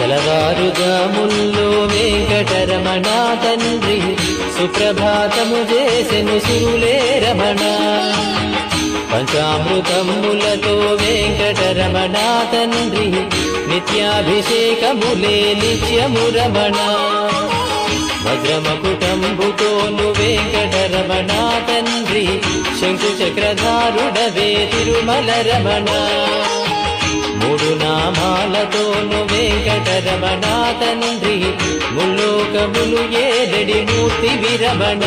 తెల్లవారుజాముల్లో వెంకటరమణ తండ్రి సుప్రభాతము చేసెను సురులే రమణ. పంచామృతములతో వెంకటరమణ తండ్రి నిత్యాభిషేకములే నిత్యము రమణ. వజ్రమకుటంబుతోను వెంకటరమణ తండ్రి శంకు చక్రధారుడవే తిరుమల రమణ. మూడు నామాలతోను వెంకటరమణ తండ్రి ముల్లోకములు ఏదడి మూర్తి విరమణ.